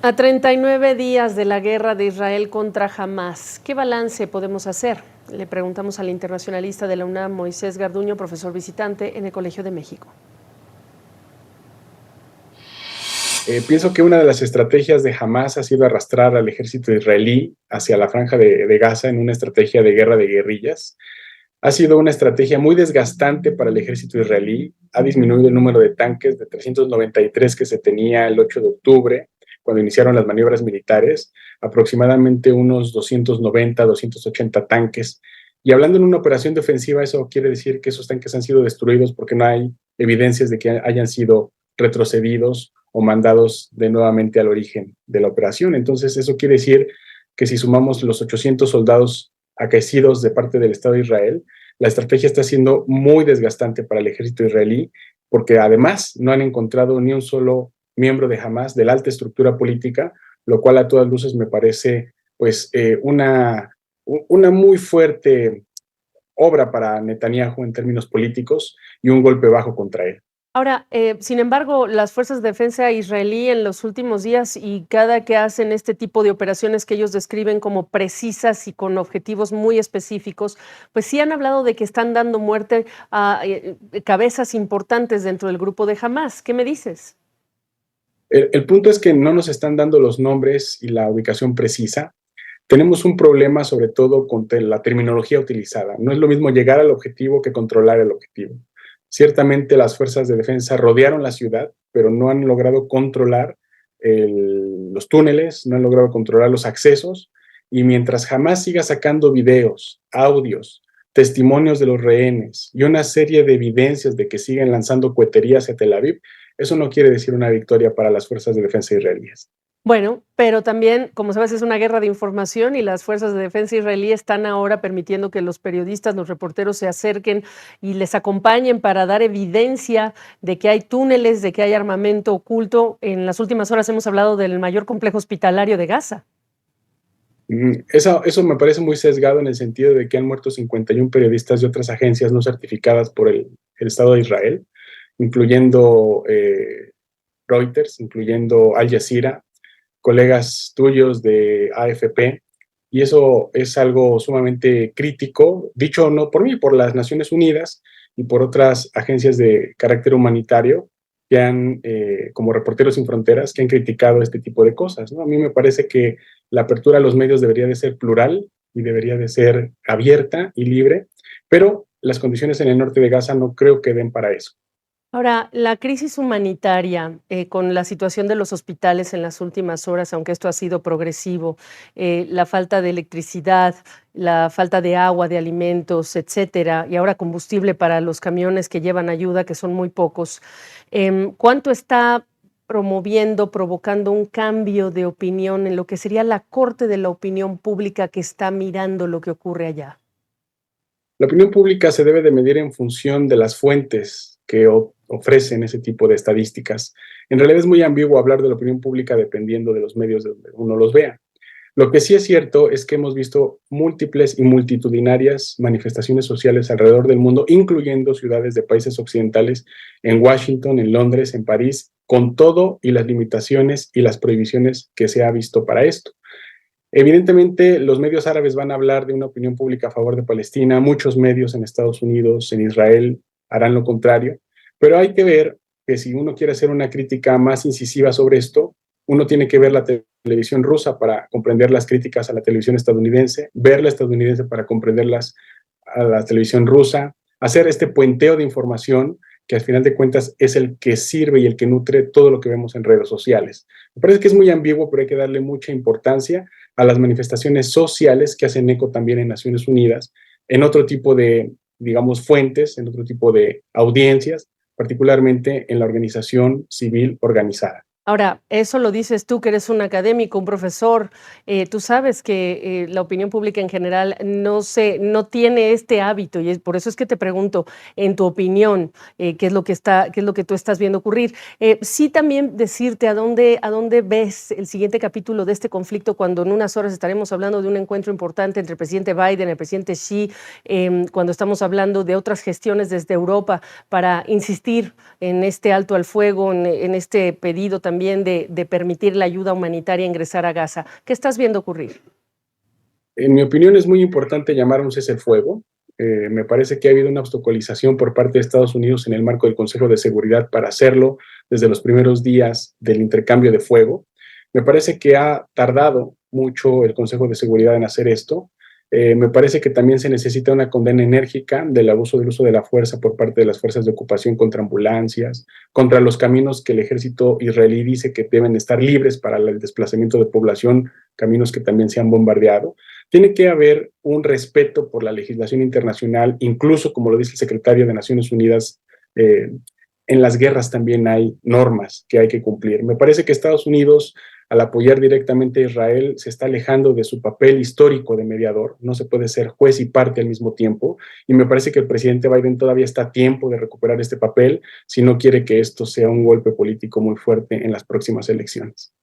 A 39 días de la guerra de Israel contra Hamás, ¿qué balance podemos hacer? Le preguntamos al internacionalista de la UNAM, Moisés Garduño, profesor visitante en el Colegio de México. Pienso que una de las estrategias de Hamás ha sido arrastrar al ejército israelí hacia la franja de Gaza en una estrategia de guerra de guerrillas. Ha sido una estrategia muy desgastante para el ejército israelí. Ha disminuido el número de tanques de 393 que se tenía el 8 de octubre, cuando iniciaron las maniobras militares, aproximadamente unos 290, 280 tanques. Y hablando en una operación defensiva, eso quiere decir que esos tanques han sido destruidos porque no hay evidencias de que hayan sido retrocedidos o mandados de nuevamente al origen de la operación. Entonces, eso quiere decir que si sumamos los 800 soldados acaecidos de parte del Estado de Israel, la estrategia está siendo muy desgastante para el ejército israelí, porque además no han encontrado ni un solo miembro de Hamás, de la alta estructura política, lo cual a todas luces me parece pues una muy fuerte obra para Netanyahu en términos políticos y un golpe bajo contra él. Ahora, sin embargo, las fuerzas de defensa israelí en los últimos días y cada que hacen este tipo de operaciones que ellos describen como precisas y con objetivos muy específicos, pues sí han hablado de que están dando muerte a cabezas importantes dentro del grupo de Hamás. ¿Qué me dices? El punto es que no nos están dando los nombres y la ubicación precisa. Tenemos un problema sobre todo con la terminología utilizada. No es lo mismo llegar al objetivo que controlar el objetivo. Ciertamente las fuerzas de defensa rodearon la ciudad, pero no han logrado controlar los túneles, no han logrado controlar los accesos, y mientras jamás siga sacando videos, audios, testimonios de los rehenes y una serie de evidencias de que siguen lanzando coheterías hacia Tel Aviv, eso no quiere decir una victoria para las fuerzas de defensa israelíes. Bueno, pero también, como sabes, es una guerra de información y las fuerzas de defensa israelí están ahora permitiendo que los periodistas, los reporteros se acerquen y les acompañen para dar evidencia de que hay túneles, de que hay armamento oculto. En las últimas horas hemos hablado del mayor complejo hospitalario de Gaza. Eso me parece muy sesgado en el sentido de que han muerto 51 periodistas de otras agencias no certificadas por el Estado de Israel, incluyendo Reuters, incluyendo Al Jazeera, colegas tuyos de AFP, y eso es algo sumamente crítico, dicho no por mí, por las Naciones Unidas y por otras agencias de carácter humanitario que han, como Reporteros Sin Fronteras, que han criticado este tipo de cosas, ¿no? A mí me parece que la apertura a los medios debería de ser plural y debería de ser abierta y libre, pero las condiciones en el norte de Gaza no creo que den para eso. Ahora, la crisis humanitaria, con la situación de los hospitales en las últimas horas, aunque esto ha sido progresivo, la falta de electricidad, la falta de agua, de alimentos, etcétera, y ahora combustible para los camiones que llevan ayuda, que son muy pocos, ¿cuánto está promoviendo, provocando un cambio de opinión en lo que sería la corte de la opinión pública que está mirando lo que ocurre allá? La opinión pública se debe de medir en función de las fuentes que ofrecen ese tipo de estadísticas. En realidad es muy ambiguo hablar de la opinión pública dependiendo de los medios de donde uno los vea. Lo que sí es cierto es que hemos visto múltiples y multitudinarias manifestaciones sociales alrededor del mundo, incluyendo ciudades de países occidentales, en Washington, en Londres, en París, con todo y las limitaciones y las prohibiciones que se ha visto para esto. Evidentemente, los medios árabes van a hablar de una opinión pública a favor de Palestina, muchos medios en Estados Unidos, en Israel, harán lo contrario, pero hay que ver que si uno quiere hacer una crítica más incisiva sobre esto, uno tiene que ver la televisión rusa para comprender las críticas a la televisión estadounidense, ver la estadounidense para comprenderlas a la televisión rusa, hacer este puenteo de información que al final de cuentas es el que sirve y el que nutre todo lo que vemos en redes sociales. Me parece que es muy ambiguo, pero hay que darle mucha importancia a las manifestaciones sociales que hacen eco también en Naciones Unidas, en otro tipo de, digamos, fuentes, en otro tipo de audiencias, particularmente en la organización civil organizada. Ahora, eso lo dices tú, que eres un académico, un profesor. Tú sabes que la opinión pública en general no tiene este hábito y por eso es que te pregunto, en tu opinión, qué es lo que tú estás viendo ocurrir. Sí, también decirte a dónde ves el siguiente capítulo de este conflicto cuando en unas horas estaremos hablando de un encuentro importante entre el presidente Biden, el presidente Xi, cuando estamos hablando de otras gestiones desde Europa para insistir en este alto al fuego, en este pedido también también de permitir la ayuda humanitaria ingresar a Gaza. ¿Qué estás viendo ocurrir? En mi opinión es muy importante llamar a un cese el fuego. Me parece que ha habido una obstaculización por parte de Estados Unidos en el marco del Consejo de Seguridad para hacerlo desde los primeros días del intercambio de fuego. Me parece que ha tardado mucho el Consejo de Seguridad en hacer esto. Me parece que también se necesita una condena enérgica del abuso del uso de la fuerza por parte de las fuerzas de ocupación contra ambulancias, contra los caminos que el ejército israelí dice que deben estar libres para el desplazamiento de población, caminos que también se han bombardeado. Tiene que haber un respeto por la legislación internacional, incluso, como lo dice el secretario de Naciones Unidas, en las guerras también hay normas que hay que cumplir. Me parece que Estados Unidos, al apoyar directamente a Israel, se está alejando de su papel histórico de mediador. No se puede ser juez y parte al mismo tiempo. Y me parece que el presidente Biden todavía está a tiempo de recuperar este papel si no quiere que esto sea un golpe político muy fuerte en las próximas elecciones.